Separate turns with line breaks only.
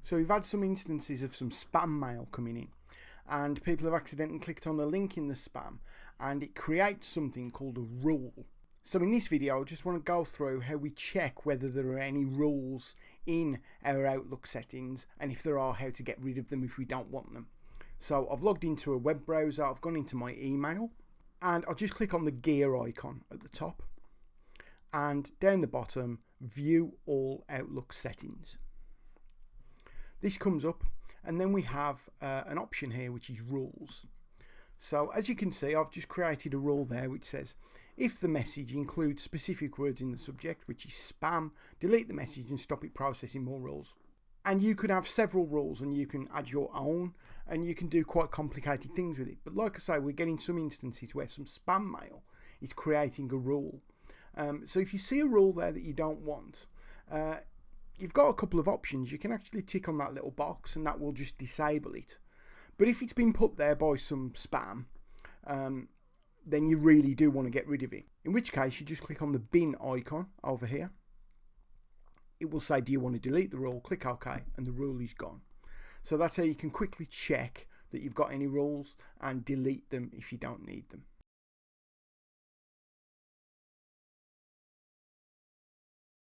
So we've had some instances of some spam mail coming in, and people have accidentally clicked on the link in the spam, and it creates something called a rule. So in this video, I just want to go through how we check whether there are any rules in our Outlook settings, and if there are, how to get rid of them if we don't want them. So I've logged into a web browser, I've gone into my email, and I'll just click on the gear icon at the top, and down the bottom, view all Outlook settings. This comes up, and then we have an option here which is rules. So as you can see, I've just created a rule there which says if the message includes specific words in the subject, which is spam, delete the message and stop it processing more rules. And you could have several rules and you can add your own, and you can do quite complicated things with it. But like I say, we're getting some instances where some spam mail is creating a rule. So if you see a rule there that you don't want, you've got a couple of options. You can actually tick on that little box and that will just disable it. But if it's been put there by some spam, then you really do want to get rid of it. In which case you just click on the bin icon over here. It will say, do you want to delete the rule? Click OK, and the rule is gone. So that's how you can quickly check that you've got any rules and delete them if you don't need them.